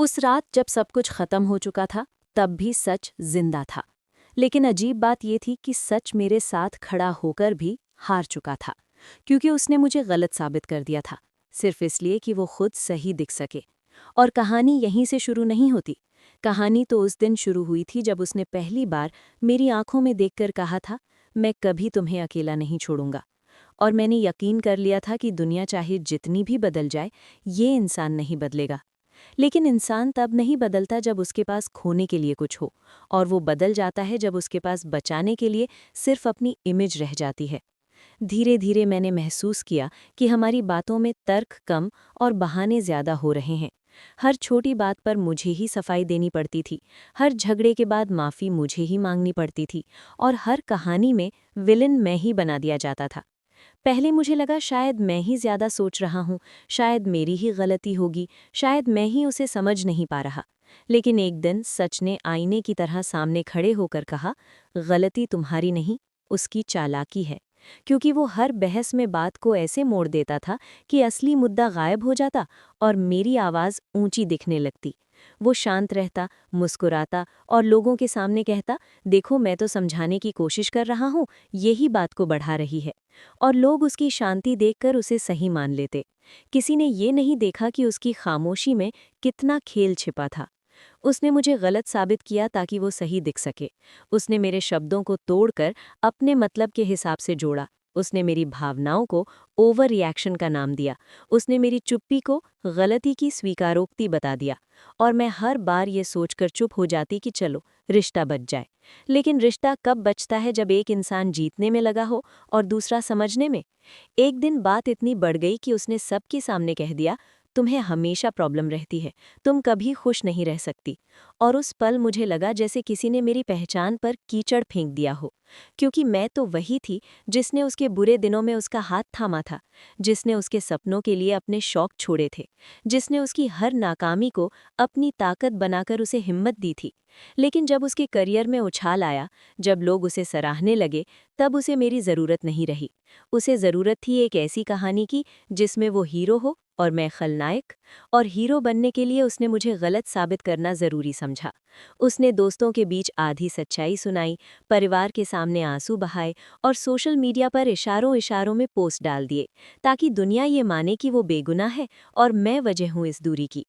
उस रात जब सब कुछ खत्म हो चुका था, तब भी सच जिंदा था। लेकिन अजीब बात यह थी कि सच मेरे साथ खड़ा होकर भी हार चुका था, क्योंकि उसने मुझे गलत साबित कर दिया था, सिर्फ इसलिए कि वो खुद सही दिख सके। और कहानी यहीं से शुरू नहीं होती। कहानी तो उस दिन शुरू हुई थी जब उसने पहली बार मेरी आंखों में देखकर कहा था, मैं कभी तुम्हें अकेला नहीं छोड़ूंगा। और मैंने यकीन कर लिया था कि दुनिया चाहे जितनी भी बदल जाए, ये इंसान नहीं बदलेगा। लेकिन इंसान तब नहीं बदलता जब उसके पास खोने के लिए कुछ हो, और वो बदल जाता है जब उसके पास बचाने के लिए सिर्फ अपनी इमेज रह जाती है। धीरे धीरे मैंने महसूस किया कि हमारी बातों में तर्क कम और बहाने ज्यादा हो रहे हैं। हर छोटी बात पर मुझे ही सफाई देनी पड़ती थी, हर झगड़े के बाद माफ़ी मुझे ही मांगनी पड़ती थी, और हर कहानी में विलन मैं ही बना दिया जाता था। पहले मुझे लगा शायद मैं ही ज्यादा सोच रहा हूँ, शायद मेरी ही गलती होगी, शायद मैं ही उसे समझ नहीं पा रहा। लेकिन एक दिन सच ने आईने की तरह सामने खड़े होकर कहा, गलती तुम्हारी नहीं, उसकी चालाकी है। क्योंकि वो हर बहस में बात को ऐसे मोड़ देता था कि असली मुद्दा गायब हो जाता और मेरी आवाज़ ऊंची दिखने लगती। वो शांत रहता, मुस्कुराता और लोगों के सामने कहता, देखो मैं तो समझाने की कोशिश कर रहा हूँ, यही बात को बढ़ा रही है। और लोग उसकी शांति देखकर उसे सही मान लेते। किसी ने ये नहीं देखा कि उसकी खामोशी में कितना खेल छिपा था। उसने मुझे गलत साबित किया ताकि वो सही दिख सके। उसने मेरे शब्दों को तोड़कर अपने मतलब के हिसाब से जोड़ा। उसने मेरी भावनाओं को ओवर रिएक्शन का नाम दिया। उसने मेरी चुप्पी को गलती की स्वीकारोक्ति बता दिया। और मैं हर बार ये सोचकर चुप हो जाती कि चलो रिश्ता बच जाए। लेकिन रिश्ता कब बचता है जब एक इंसान जीतने में लगा हो और दूसरा समझने में। एक दिन बात इतनी बढ़ गई कि उसने सबके सामने कह दिया, तुम्हें हमेशा प्रॉब्लम रहती है, तुम कभी खुश नहीं रह सकती। और उस पल मुझे लगा जैसे किसी ने मेरी पहचान पर कीचड़ फेंक दिया हो। क्योंकि मैं तो वही थी जिसने उसके बुरे दिनों में उसका हाथ थामा था, जिसने उसके सपनों के लिए अपने शौक छोड़े थे, जिसने उसकी हर नाकामी को अपनी ताकत बनाकर उसे हिम्मत दी थी। लेकिन जब उसके करियर में उछाल आया, जब लोग उसे सराहने लगे, तब उसे मेरी ज़रूरत नहीं रही। उसे ज़रूरत थी एक ऐसी कहानी की जिसमें वो हीरो हो और मैं खलनायक। और हीरो बनने के लिए उसने मुझे गलत साबित करना ज़रूरी समझा। उसने दोस्तों के बीच आधी सच्चाई सुनाई, परिवार के सामने आंसू बहाए और सोशल मीडिया पर इशारों इशारों में पोस्ट डाल दिए, ताकि दुनिया ये माने कि वो बेगुनाह है और मैं वजह हूँ इस दूरी की।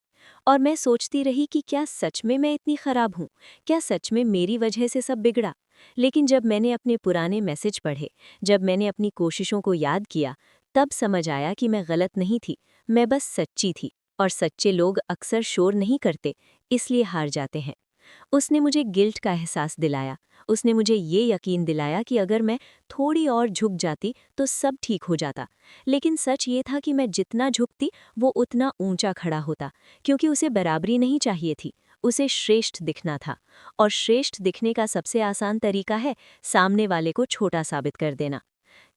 और मैं सोचती रही कि क्या सच में मैं इतनी खराब हूँ? क्या सच में मेरी वजह से सब बिगड़ा? लेकिन जब मैंने अपने पुराने मैसेज पढ़े, जब मैंने अपनी कोशिशों को याद किया, तब समझ आया कि मैं गलत नहीं थी, मैं बस सच्ची थी। और सच्चे लोग अक्सर शोर नहीं करते, इसलिए हार जाते हैं। उसने मुझे गिल्ट का एहसास दिलाया। उसने मुझे ये यकीन दिलाया कि अगर मैं थोड़ी और झुक जाती तो सब ठीक हो जाता। लेकिन सच ये था कि मैं जितना झुकती वो उतना ऊंचा खड़ा होता, क्योंकि उसे बराबरी नहीं चाहिए थी, उसे श्रेष्ठ दिखना था। और श्रेष्ठ दिखने का सबसे आसान तरीका है सामने वाले को छोटा साबित कर देना।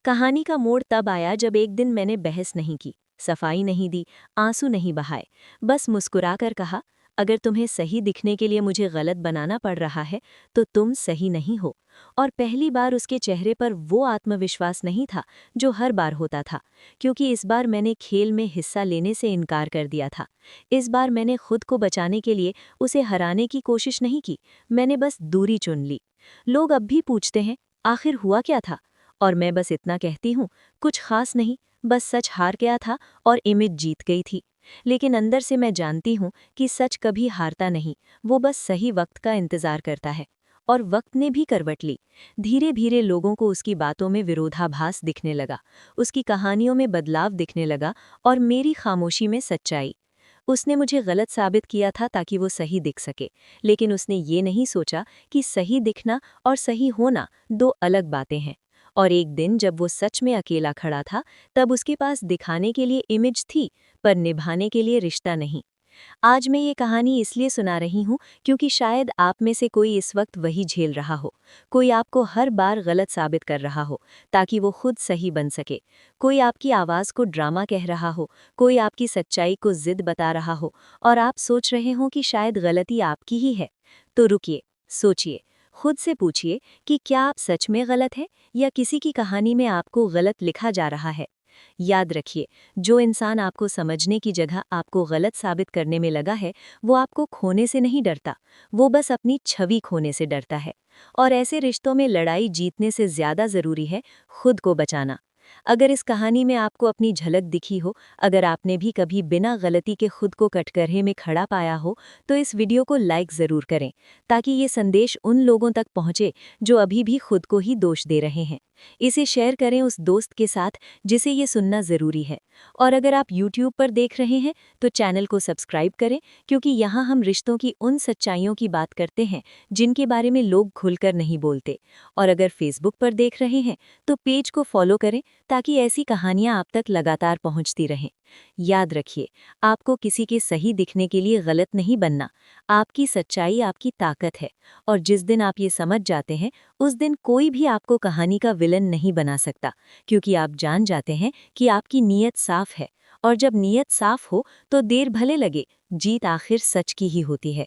कहानी का मोड़ तब आया जब एक दिन मैंने बहस नहीं की, सफाई नहीं दी, आंसू नहीं बहाए, बस मुस्कुराकर कहा, अगर तुम्हें सही दिखने के लिए मुझे गलत बनाना पड़ रहा है तो तुम सही नहीं हो। और पहली बार उसके चेहरे पर वो आत्मविश्वास नहीं था जो हर बार होता था, क्योंकि इस बार मैंने खेल में हिस्सा लेने से इनकार कर दिया था। इस बार मैंने खुद को बचाने के लिए उसे हराने की कोशिश नहीं की, मैंने बस दूरी चुन ली। लोग अब भी पूछते हैं, आखिर हुआ क्या था? और मैं बस इतना कहती हूँ, कुछ खास नहीं, बस सच हार गया था और इमेज जीत गई थी। लेकिन अंदर से मैं जानती हूँ कि सच कभी हारता नहीं, वो बस सही वक्त का इंतजार करता है। और वक्त ने भी करवट ली। धीरे धीरे लोगों को उसकी बातों में विरोधाभास दिखने लगा, उसकी कहानियों में बदलाव दिखने लगा और मेरी खामोशी में सच्चाई। उसने मुझे गलत साबित किया था ताकि वो सही दिख सके, लेकिन उसने ये नहीं सोचा कि सही दिखना और सही होना दो अलग बातें हैं। और एक दिन जब वो सच में अकेला खड़ा था, तब उसके पास दिखाने के लिए इमेज थी, पर निभाने के लिए रिश्ता नहीं। आज मैं ये कहानी इसलिए सुना रही हूँ क्योंकि शायद आप में से कोई इस वक्त वही झेल रहा हो। कोई आपको हर बार गलत साबित कर रहा हो ताकि वो खुद सही बन सके। कोई आपकी आवाज़ को ड्रामा कह रहा हो, कोई आपकी सच्चाई को जिद बता रहा हो, और आप सोच रहे हो कि शायद गलती आपकी ही है। तो रुकिए, सोचिए, खुद से पूछिए कि क्या आप सच में गलत हैं या किसी की कहानी में आपको गलत लिखा जा रहा है। याद रखिए, जो इंसान आपको समझने की जगह आपको गलत साबित करने में लगा है, वो आपको खोने से नहीं डरता, वो बस अपनी छवि खोने से डरता है। और ऐसे रिश्तों में लड़ाई जीतने से ज्यादा जरूरी है खुद को बचाना। अगर इस कहानी में आपको अपनी झलक दिखी हो, अगर आपने भी कभी बिना गलती के खुद को कटघरे में खड़ा पाया हो, तो इस वीडियो को लाइक ज़रूर करें, ताकि ये संदेश उन लोगों तक पहुंचे जो अभी भी खुद को ही दोष दे रहे हैं। इसे शेयर करें उस दोस्त के साथ जिसे ये सुनना ज़रूरी है। और अगर आप YouTube पर देख रहे हैं, तो चैनल को सब्सक्राइब करें, क्योंकि यहाँ हम रिश्तों की उन सच्चाइयों की बात करते हैं जिनके बारे में लोग खुलकर नहीं बोलते। और अगर फेसबुक पर देख रहे हैं, तो पेज को फॉलो करें, ताकि ऐसी कहानियां आप तक लगातार पहुंचती रहें। याद रखिए, आपको किसी के सही दिखने के लिए गलत नहीं बनना। आपकी सच्चाई आपकी ताकत है, और जिस दिन आप ये समझ जाते हैं, उस दिन कोई भी आपको कहानी का विलन नहीं बना सकता, क्योंकि आप जान जाते हैं कि आपकी नीयत साफ है। और जब नीयत साफ हो, तो देर भले लगे, जीत आखिर सच की ही होती है।